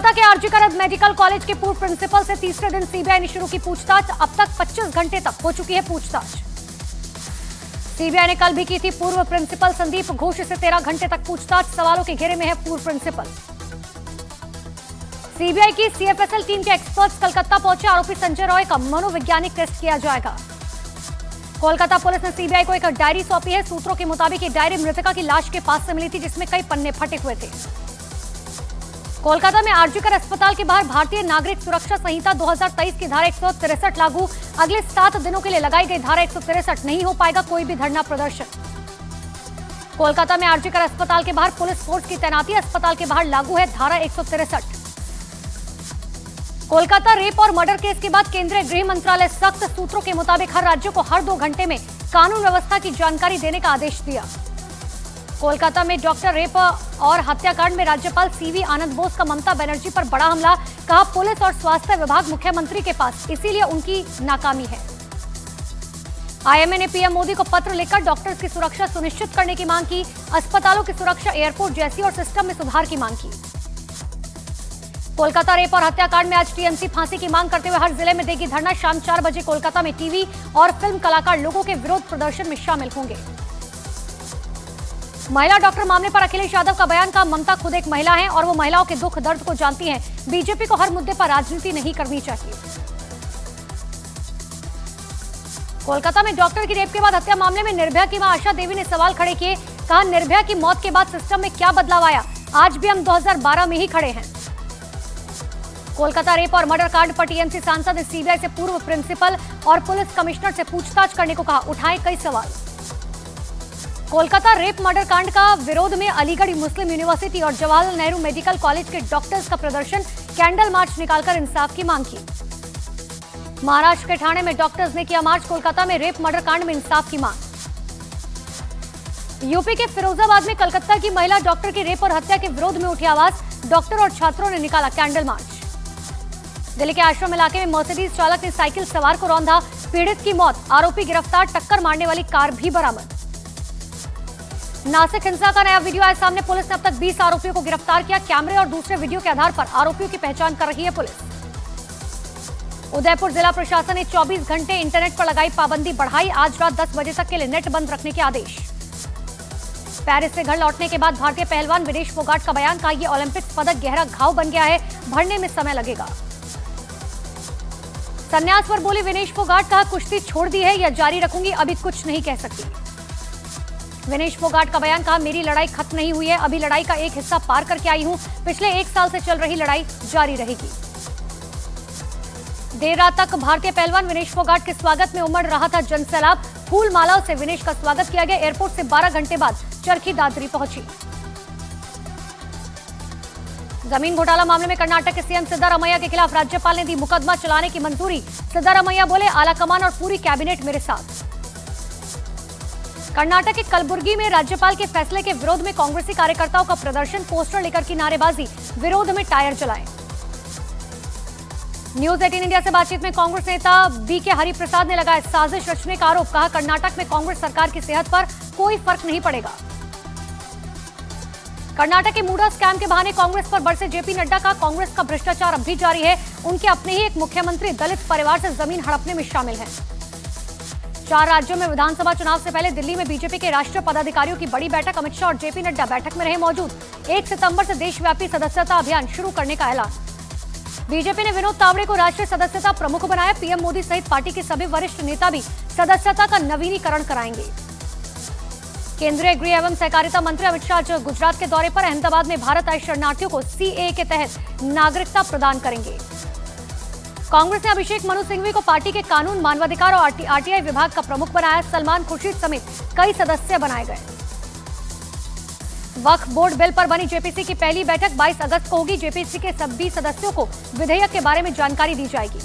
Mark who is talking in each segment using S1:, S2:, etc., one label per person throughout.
S1: कोलकाता के आरजी कर medical college के पूर्व प्रिंसिपल से तीसरे दिन सीबीआई ने शुरू की पूछताछ। अब तक 25 घंटे तक हो चुकी है पूछताछ। सीबीआई ने कल भी की थी पूर्व प्रिंसिपल संदीप घोष से 13 घंटे तक पूछताछ। सवालों के घेरे में है पूर्व प्रिंसिपल। सीबीआई की सीएफएसएल टीम के एक्सपर्ट्स कलकत्ता पहुंचे। आरोपी संजय रॉय का मनोवैज्ञानिक टेस्ट किया जाएगा। कोलकाता पुलिस ने सीबीआई को एक डायरी सौंपी है। सूत्रों के मुताबिक ये डायरी मृतका की लाश के पास से मिली थी, जिसमें कई पन्ने फटे हुए थे। कोलकाता में आरजी कर अस्पताल के बाहर भारतीय नागरिक सुरक्षा संहिता 2023 की धारा 163 लागू। अगले 7 दिनों के लिए लगाई गई धारा 163, नहीं हो पाएगा कोई भी धरना प्रदर्शन। कोलकाता में आरजी कर अस्पताल के बाहर पुलिस फोर्स की तैनाती। अस्पताल के बाहर लागू है धारा 163। कोलकाता रेप और मर्डर केस के बाद केंद्रीय गृह मंत्रालय सख्त। सूत्रों के मुताबिक हर राज्य को हर 2 घंटे में कानून व्यवस्था की जानकारी देने का आदेश दिया। कोलकाता में डॉक्टर रेप और हत्याकांड में राज्यपाल सीवी आनंद बोस का ममता बनर्जी पर बड़ा हमला। कहा पुलिस और स्वास्थ्य विभाग मुख्यमंत्री के पास, इसीलिए उनकी नाकामी है। आईएमए ने पीएम मोदी को पत्र लिखकर डॉक्टर्स की सुरक्षा सुनिश्चित करने की मांग की। अस्पतालों की सुरक्षा, एयरपोर्ट जैसी और सिस्टम में सुधार की मांग की। कोलकाता रेप और हत्याकांड में आज टीएमसी फांसी की मांग करते हुए हर जिले में देगी धरना। शाम 4 बजे कोलकाता में टीवी और फिल्म कलाकार लोगों के विरोध प्रदर्शन में शामिल होंगे। महिला डॉक्टर मामले पर अखिलेश यादव का बयान। का ममता खुद एक महिला है और वो महिलाओं के दुख दर्द को जानती हैं। बीजेपी को हर मुद्दे पर राजनीति नहीं करनी चाहिए। कोलकाता में डॉक्टर की रेप के बाद हत्या मामले में निर्भया की मां आशा देवी ने सवाल खड़े किए। कहा निर्भया की मौत के बाद सिस्टम में क्या बदलाव आया, आज भी हम 2012 में ही खड़े हैं। कोलकाता रेप और मर्डर कांड पर टीएमसी सांसद ने सीबीआई से पूर्व प्रिंसिपल और पुलिस कमिश्नर से पूछताछ करने को कहा। उठाए कई सवाल। कोलकाता रेप मर्डर कांड का विरोध में अलीगढ़ मुस्लिम यूनिवर्सिटी और जवाहरलाल नेहरू मेडिकल कॉलेज के डॉक्टर्स का प्रदर्शन। कैंडल मार्च निकालकर इंसाफ की मांग की। महाराष्ट्र के ठाणे में डॉक्टर्स ने किया मार्च। कोलकाता में रेप मर्डर कांड में इंसाफ की मांग। यूपी के फिरोजाबाद में कलकत्ता की महिला डॉक्टर की रेप और हत्या के विरोध में उठी आवाज। डॉक्टर और छात्रों ने निकाला कैंडल मार्च। दिल्ली के आश्रम इलाके में मर्सिडीज चालक ने साइकिल सवार को रौंदा। पीड़ित की मौत, आरोपी गिरफ्तार। टक्कर मारने वाली कार भी बरामद। नासिक हिंसा का नया वीडियो आया सामने। पुलिस ने अब तक 20 आरोपियों को गिरफ्तार किया। कैमरे और दूसरे वीडियो के आधार पर आरोपियों की पहचान कर रही है पुलिस। उदयपुर जिला प्रशासन ने 24 घंटे इंटरनेट पर लगाई पाबंदी बढ़ाई। आज रात 10 बजे तक के लिए नेट बंद रखने के आदेश। पेरिस से घर लौटने के बाद भारतीय पहलवान विनेश फोगाट का बयान। कहा यह ओलंपिक्स पदक गहरा घाव बन गया है, भरने में समय लगेगा। संन्यास पर बोली विनेश फोगाट। कहा कुश्ती छोड़ दी है या जारी रखूंगी, अभी कुछ नहीं कह सकती। विनेश फोगाट का बयान। कहा मेरी लड़ाई खत्म नहीं हुई है, अभी लड़ाई का एक हिस्सा पार करके आई हूं। पिछले 1 साल से चल रही लड़ाई जारी रहेगी। देर रात तक भारतीय पहलवान विनेश फोगाट के स्वागत में उमड़ रहा था जनसैलाब। फूल मालाओं से विनेश का स्वागत किया गया। एयरपोर्ट से 12 घंटे बाद चरखी दादरी पहुंची। जमीन घोटाला मामले में कर्नाटक के सीएम सिद्धारमैया के खिलाफ राज्यपाल ने दी मुकदमा चलाने की मंजूरी। सिद्धारमैया बोले आलाकमान और पूरी कैबिनेट मेरे साथ। कर्नाटक के कलबुर्गी में राज्यपाल के फैसले के विरोध में कांग्रेसी कार्यकर्ताओं का प्रदर्शन। पोस्टर लेकर की नारेबाजी, विरोध में टायर जलाए। न्यूज 18 इंडिया से बातचीत में कांग्रेस नेता बीके हरिप्रसाद ने लगाया साजिश रचने का आरोप। कहा कर्नाटक में कांग्रेस सरकार की सेहत पर कोई फर्क नहीं पड़ेगा। कर्नाटक के मूडा स्कैम के बहाने कांग्रेस पर बरसे जेपी नड्डा। का कांग्रेस का भ्रष्टाचार अब भी जारी है। उनके अपने ही एक मुख्यमंत्री दलित परिवार से जमीन हड़पने में शामिल हैं। 4 राज्यों में विधानसभा चुनाव से पहले दिल्ली में बीजेपी के राष्ट्रीय पदाधिकारियों की बड़ी बैठक। अमित शाह और जेपी नड्डा बैठक में रहे मौजूद। 1 सितंबर से देशव्यापी सदस्यता अभियान शुरू करने का ऐलान। बीजेपी ने विनोद तावड़े को राष्ट्रीय सदस्यता प्रमुख बनाया। पीएम मोदी सहित पार्टी के सभी वरिष्ठ नेता भी सदस्यता का नवीनीकरण कराएंगे। केंद्रीय गृह एवं सहकारिता मंत्री अमित शाह आज गुजरात के दौरे पर अहमदाबाद में भारत आए शरणार्थियों को सीएए के तहत नागरिकता प्रदान करेंगे। कांग्रेस ने अभिषेक मनु सिंघवी को पार्टी के कानून, मानवाधिकार और आरटीआई विभाग का प्रमुख बनाया। सलमान खुर्शीद समेत कई सदस्य बनाए गए। वक्फ बोर्ड बिल पर बनी जेपीसी की पहली बैठक 22 अगस्त को होगी। जेपीसी के सभी सदस्यों को विधेयक के बारे में जानकारी दी जाएगी।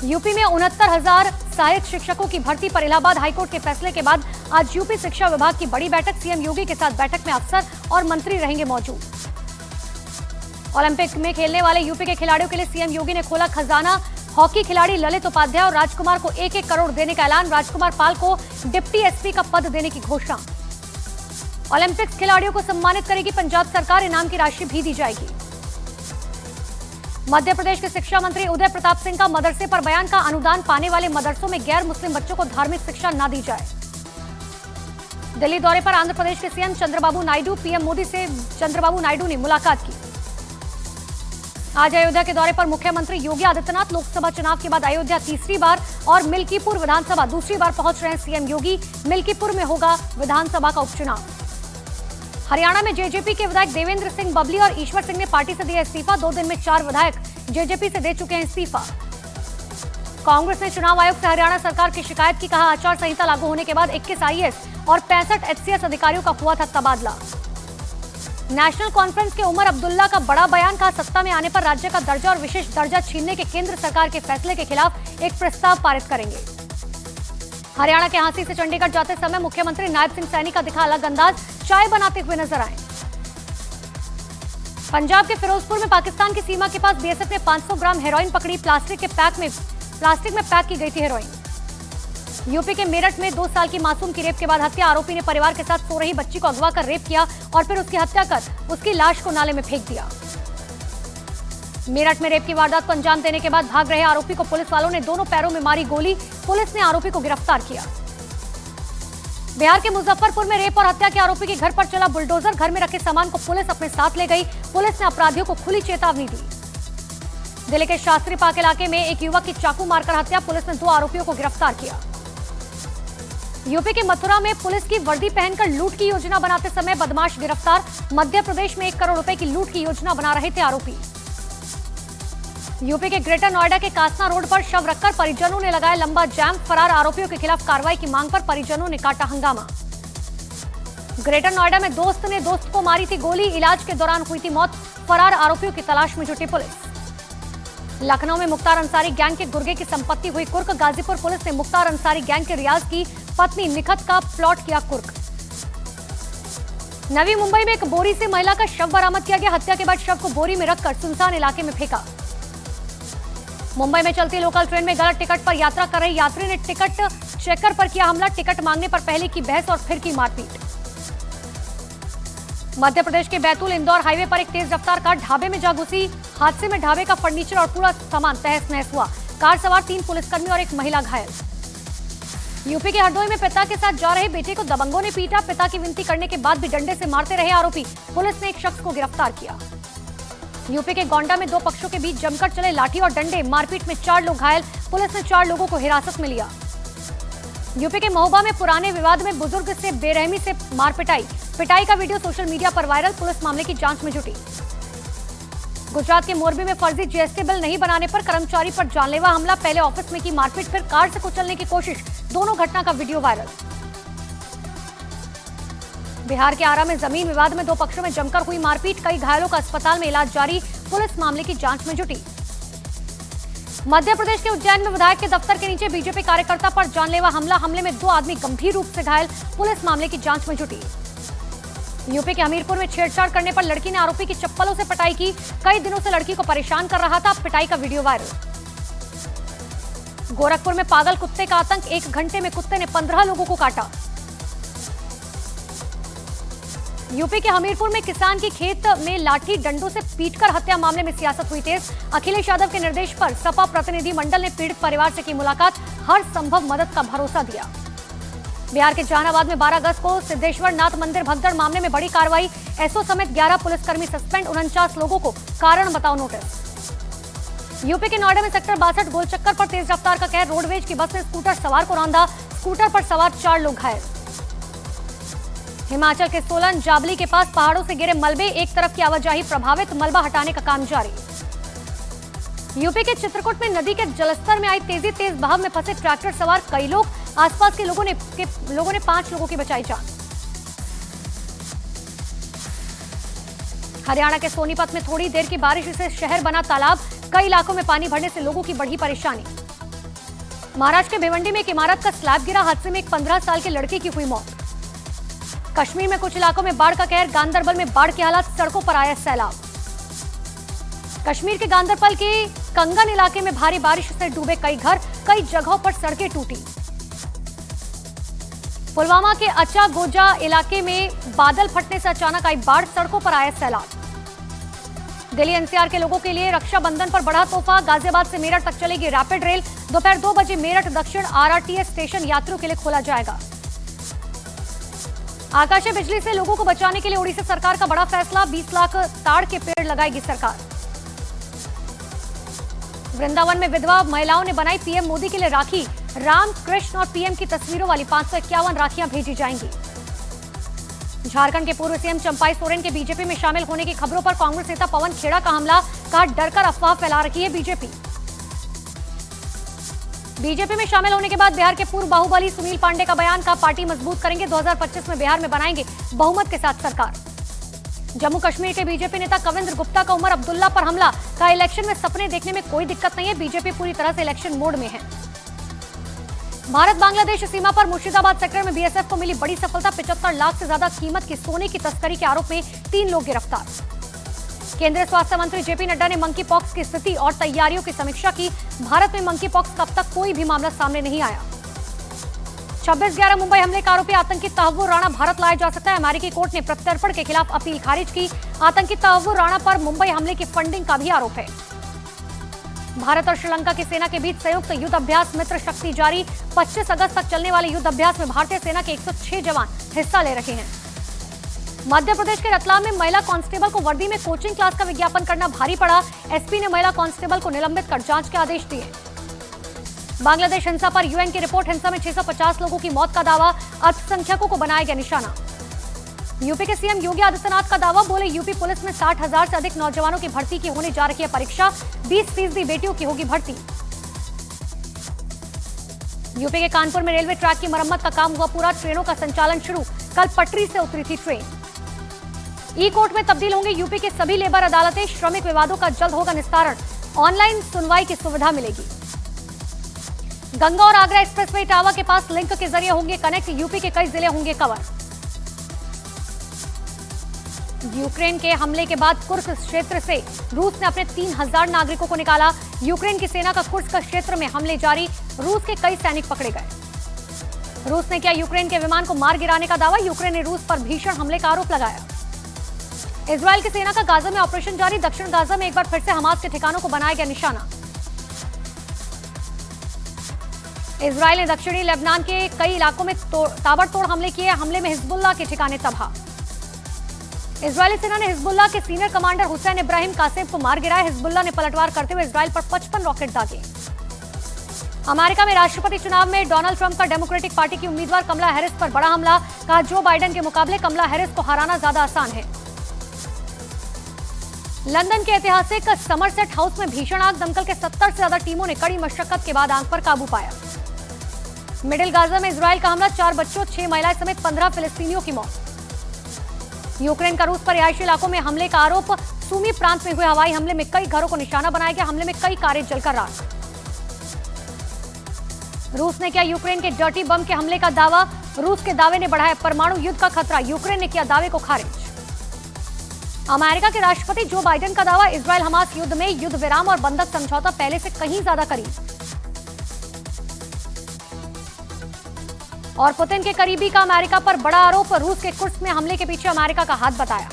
S1: यूपी में 69,000 सहायक शिक्षकों की भर्ती पर इलाहाबाद हाईकोर्ट के फैसले के बाद आज यूपी शिक्षा विभाग की बड़ी बैठक। सीएम योगी के साथ बैठक में अफसर और मंत्री रहेंगे मौजूद। ओलंपिक में खेलने वाले यूपी के खिलाड़ियों के लिए सीएम योगी ने खोला खजाना। हॉकी खिलाड़ी ललित उपाध्याय और राजकुमार को 1-1 करोड़ देने का ऐलान। राजकुमार पाल को डिप्टी एसपी का पद देने की घोषणा। ओलंपिक्स खिलाड़ियों को सम्मानित करेगी पंजाब सरकार। इनाम की राशि भी दी जाएगी। मध्य प्रदेश के शिक्षा मंत्री उदय प्रताप सिंह का मदरसे पर बयान का अनुदान पाने वाले मदरसों में गैर मुस्लिम बच्चों को धार्मिक शिक्षा न दी जाए। दिल्ली दौरे पर आंध्र प्रदेश के सीएम चंद्रबाबू नायडू, पीएम मोदी से चंद्रबाबू नायडू ने मुलाकात की। आज अयोध्या के दौरे पर मुख्यमंत्री योगी आदित्यनाथ, लोकसभा चुनाव के बाद अयोध्या तीसरी बार और मिल्कीपुर विधानसभा दूसरी बार पहुंच रहे हैं सीएम योगी। मिल्कीपुर में होगा विधानसभा का उपचुनाव। हरियाणा में जेजेपी के विधायक देवेंद्र सिंह बबली और ईश्वर सिंह ने पार्टी से दिया इस्तीफा। 2 दिन में 4 विधायक जेजेपी से दे चुके हैं इस्तीफा। कांग्रेस ने चुनाव आयोग से हरियाणा सरकार की शिकायत की। कहा, आचार संहिता लागू होने के बाद 21 आईएएस और 65 एचसीएस अधिकारियों का हुआ था तबादला। नेशनल कॉन्फ्रेंस के उमर अब्दुल्ला का बड़ा बयान। कहा, सत्ता में आने पर राज्य का दर्जा और विशेष दर्जा छीनने के केंद्र सरकार के फैसले के खिलाफ एक प्रस्ताव पारित करेंगे। हरियाणा के हांसी से चंडीगढ़ जाते समय मुख्यमंत्री नायब सिंह सैनी का दिखा अलग अंदाज, चाय बनाते हुए नजर आए। पंजाब के फिरोजपुर में पाकिस्तान की सीमा के पास बीएसएफ ने 500 ग्राम हेरोइन पकड़ी। प्लास्टिक में पैक की गई थी हेरोइन। यूपी के मेरठ में 2 साल की मासूम की रेप के बाद हत्या। आरोपी ने परिवार के साथ सो रही बच्ची को अगवा कर रेप किया और फिर उसकी हत्या कर उसकी लाश को नाले में फेंक दिया। मेरठ में रेप की वारदात को अंजाम देने के बाद भाग रहे आरोपी को पुलिस वालों ने दोनों पैरों में मारी गोली। पुलिस ने आरोपी को गिरफ्तार किया। बिहार के मुजफ्फरपुर में रेप और हत्या के आरोपी के घर पर चला बुलडोजर। घर में रखे सामान को पुलिस अपने साथ ले गई। पुलिस ने अपराधियों को खुली चेतावनी दी। दिल्ली के शास्त्री पार्क इलाके में एक युवक की चाकू मारकर हत्या। पुलिस ने 2 आरोपियों को गिरफ्तार किया। यूपी के मथुरा में पुलिस की वर्दी पहनकर लूट की योजना बनाते समय बदमाश गिरफ्तार। मध्य प्रदेश में 1 करोड़ रुपए की लूट की योजना बना रहे थे आरोपी। यूपी के ग्रेटर नोएडा के कासना रोड पर शव रखकर परिजनों ने लगाया लंबा जाम। फरार आरोपियों के खिलाफ कार्रवाई की मांग पर परिजनों ने काटा हंगामा। ग्रेटर नोएडा में दोस्त ने दोस्त को मारी थी गोली। इलाज के दौरान हुई थी मौत। फरार आरोपियों की तलाश में जुटी पुलिस। लखनऊ में मुख्तार अंसारी गैंग के गुर्गे की संपत्ति हुई कुर्क। गाजीपुर पुलिस ने मुख्तार अंसारी गैंग के रियाज की पत्नी निखत का प्लॉट किया कुर्क। नवी मुंबई में एक बोरी से महिला का शव बरामद किया गया। हत्या के बाद शव को बोरी में रखकर सुनसान इलाके में फेंका। मुंबई में चलती लोकल ट्रेन में गलत टिकट पर यात्रा कर रहे यात्री ने टिकट चेकर पर किया हमला। टिकट मांगने पर पहले की बहस और फिर की मारपीट। मध्य प्रदेश के बैतूल इंदौर हाईवे पर एक तेज रफ्तार कार ढाबे में जा घुसी। हादसे में ढाबे का फर्नीचर और पूरा सामान तहस नहस हुआ। कार सवार 3 पुलिसकर्मी और एक महिला घायल। यूपी के हरदोई में पिता के साथ जा रहे बेटे को दबंगों ने पीटा। पिता की विनती करने के बाद भी डंडे से मारते रहे आरोपी। पुलिस ने एक शख्स को गिरफ्तार किया। यूपी के गोंडा में 2 पक्षों के बीच जमकर चले लाठी और डंडे। मारपीट में 4 लोग घायल। पुलिस ने 4 लोगों को हिरासत में लिया। यूपी के महोबा में पुराने विवाद में बुजुर्ग से बेरहमी से मार पिटाई का वीडियो सोशल मीडिया पर वायरल। पुलिस मामले की जांच में जुटी। गुजरात के मोरबी में फर्जी जीएसटी बिल नहीं बनाने पर कर्मचारी पर जानलेवा हमला। पहले ऑफिस में की मारपीट, फिर कार से कुचलने की कोशिश। दोनों घटना का वीडियो वायरल। बिहार के आरा में जमीन विवाद में 2 पक्षों में जमकर हुई मारपीट। कई घायलों का अस्पताल में इलाज जारी। पुलिस मामले की जांच में जुटी। मध्य प्रदेश के उज्जैन में विधायक के दफ्तर के नीचे बीजेपी कार्यकर्ता पर जानलेवा हमला। हमले में 2 आदमी गंभीर रूप से घायल। पुलिस मामले की जांच में जुटी। यूपी के हमीरपुर में छेड़छाड़ करने पर लड़की ने आरोपी की चप्पलों से पिटाई की। कई दिनों से लड़की को परेशान कर रहा था। पिटाई का वीडियो वायरल। गोरखपुर में पागल कुत्ते का आतंक। 1 घंटे में कुत्ते ने 15 लोगों को काटा। यूपी के हमीरपुर में किसान की खेत में लाठी डंडों से पीटकर हत्या मामले में सियासत हुई तेज। अखिलेश यादव के निर्देश पर सपा प्रतिनिधि मंडल ने पीड़ित परिवार से की मुलाकात। हर संभव मदद का भरोसा दिया। बिहार के जहानाबाद में 12 अगस्त को सिद्धेश्वर नाथ मंदिर भगदड़ मामले में बड़ी कार्रवाई। एसओ समेत 11 पुलिसकर्मी सस्पेंड। 49 लोगों को कारण बताओ नोटिस। यूपी के नोएडा में सेक्टर 62 गोल चक्कर पर तेज रफ्तार का कहर। रोडवेज की बस ने स्कूटर सवार को रौंदा। स्कूटर पर सवार 4 लोग घायल। हिमाचल के सोलन जाबली के पास पहाड़ों से गिरे मलबे। एक तरफ की आवाजाही प्रभावित। मलबा हटाने का काम जारी। यूपी के चित्रकूट में नदी के जलस्तर में आई तेजी। तेज बहाव में फंसे ट्रैक्टर सवार कई लोग। आसपास के लोगों ने 5 लोगों की बचाई जान। हरियाणा के सोनीपत में थोड़ी देर की बारिश से शहर बना तालाब। कई इलाकों में पानी भरने से लोगों की बढ़ी परेशानी। महाराष्ट्र के भिवंडी में एक इमारत का स्लैब गिरा। हादसे में एक 15 साल के लड़के की हुई मौत। कश्मीर में कुछ इलाकों में बाढ़ का कहर। गांदरबल में बाढ़ के हालात। सड़कों पर आया सैलाब। कश्मीर के गांदरबल के कंगन इलाके में भारी बारिश से डूबे कई घर। कई जगहों पर सड़कें टूटी। पुलवामा के अचा गोजा इलाके में बादल फटने से अचानक आई बाढ़। सड़कों पर आया सैलाब। दिल्ली एनसीआर के लोगों के लिए रक्षाबंधन पर बड़ा तोहफा। गाजियाबाद से मेरठ तक चलेगी रैपिड रेल। दोपहर 2 बजे मेरठ दक्षिण आरआरटीएस स्टेशन यात्रियों के लिए खोला जाएगा। आकाशीय बिजली से लोगों को बचाने के लिए उड़ीसा सरकार का बड़ा फैसला। 20 लाख ताड़ के पेड़ लगाएगी सरकार। वृंदावन में विधवा महिलाओं ने बनाई पीएम मोदी के लिए राखी। राम, कृष्ण और पीएम की तस्वीरों वाली 551 राखियां भेजी जाएंगी। झारखंड के पूर्व सीएम चंपाई सोरेन के बीजेपी में शामिल होने की खबरों पर कांग्रेस नेता पवन खेड़ा का हमला। कहा, डरकर अफवाह फैला रही है बीजेपी। बीजेपी में शामिल होने के बाद बिहार के पूर्व बाहुबली सुनील पांडे का बयान। का पार्टी मजबूत करेंगे, 2025 में बिहार में बनाएंगे बहुमत के साथ सरकार। जम्मू कश्मीर के बीजेपी नेता कविंद्र गुप्ता का उमर अब्दुल्ला पर हमला। का इलेक्शन में सपने देखने में कोई दिक्कत नहीं है, बीजेपी पूरी तरह से इलेक्शन मोड में है। भारत बांग्लादेश सीमा पर मुर्शिदाबाद सेक्टर में बीएसएफ को मिली बड़ी सफलता। 75 लाख से ज्यादा कीमत की सोने की तस्करी के आरोप में 3 लोग गिरफ्तार। केंद्रीय स्वास्थ्य मंत्री जेपी नड्डा ने मंकी पॉक्स की स्थिति और तैयारियों की समीक्षा की। भारत में मंकी पॉक्स का अब तक कोई भी मामला सामने नहीं आया। 26/11 मुंबई हमले का आरोपी आतंकी तहव्वुर राणा भारत लाया जा सकता है। अमेरिकी कोर्ट ने प्रत्यर्पण के खिलाफ अपील खारिज की। आतंकी तहव्वुर राणा पर मुंबई हमले की फंडिंग का भी आरोप है। भारत और श्रीलंका की सेना के बीच संयुक्त युद्ध अभ्यास मित्र शक्ति जारी। 25 अगस्त तक चलने वाले युद्ध अभ्यास में भारतीय सेना के 106 जवान हिस्सा ले रहे हैं। मध्य प्रदेश के रतलाम में महिला कांस्टेबल को वर्दी में कोचिंग क्लास का विज्ञापन करना भारी पड़ा। एसपी ने महिला कांस्टेबल को निलंबित कर जांच के आदेश दिए। बांग्लादेश हिंसा पर यूएन की रिपोर्ट। हिंसा में 650 लोगों की मौत का दावा। अल्पसंख्यकों को बनाया गया निशाना। यूपी के सीएम योगी आदित्यनाथ का दावा। बोले, यूपी पुलिस में 60,000 से अधिक नौजवानों की भर्ती की होने जा रही है परीक्षा। 20% बेटियों की होगी भर्ती। यूपी के कानपुर में रेलवे ट्रैक की मरम्मत का काम हुआ पूरा। ट्रेनों का संचालन शुरू। कल पटरी से उतरी थी ट्रेन। ई कोर्ट में तब्दील होंगे यूपी के सभी लेबर अदालतें। श्रमिक विवादों का जल्द होगा निस्तारण। ऑनलाइन सुनवाई की सुविधा मिलेगी। गंगा और आगरा एक्सप्रेसवे इटावा के पास लिंक के जरिए होंगे कनेक्ट। यूपी के कई जिले होंगे कवर। यूक्रेन के हमले के बाद कुर्स्क क्षेत्र से रूस ने अपने 3000 नागरिकों को निकाला। यूक्रेन की सेना का कुर्स्क क्षेत्र में हमले जारी। रूस के कई सैनिक पकड़े गए। रूस ने किया यूक्रेन के विमान को मार गिराने का दावा। यूक्रेन ने रूस पर भीषण हमले का आरोप लगाया। इजरायल की सेना का गाजा में ऑपरेशन जारी। दक्षिण गाजा में एक बार फिर से हमास के ठिकानों को बनाया गया निशाना। इजरायल ने दक्षिणी लेबनान के कई इलाकों में ताबड़तोड़ हमले किए। हमले में हिजबुल्लाह के ठिकाने तबाह। इजरायली सेना ने हिजबुल्लाह के senior commander Hussain Ibrahim Qassam को मार गिराया। हिजबुल्लाह ने पलटवार करते हुए इजरायल पर 55 रॉकेट दागे। अमेरिका में राष्ट्रपति चुनाव में डोनाल्ड ट्रंप का डेमोक्रेटिक पार्टी की उम्मीदवार कमला हैरिस पर बड़ा हमला। कहा, जो बाइडेन के मुकाबले कमला हैरिस को हराना ज्यादा आसान है। लंदन के ऐतिहासिक समरसेट हाउस में भीषण आग। दमकल के 70 से ज्यादा टीमों ने कड़ी मशक्कत के बाद आग पर काबू पाया। मिडिल गाजा में इजरायल का हमला। 4 बच्चों, 6 महिलाएं समेत 15 फिलिस्तीनियों की मौत। यूक्रेन का रूस पर रिहायशी इलाकों में हमले का आरोप। सूमी प्रांत में हुए हवाई हमले में कई घरों को निशाना बनाया गया। हमले में कई कारें जलकर राख। रूस ने किया यूक्रेन के डर्टी बम के हमले का दावा। रूस के दावे ने बढ़ाया परमाणु युद्ध का खतरा। यूक्रेन ने किया दावे को खारिज। अमेरिका के राष्ट्रपति जो बाइडेन का दावा। इजरायल हमास युद्ध में युद्ध विराम और बंधक समझौता पहले से कहीं ज्यादा करीब। और पुतिन के करीबी का अमेरिका पर बड़ा आरोप। रूस के कुर्स्क में हमले के पीछे अमेरिका का हाथ बताया।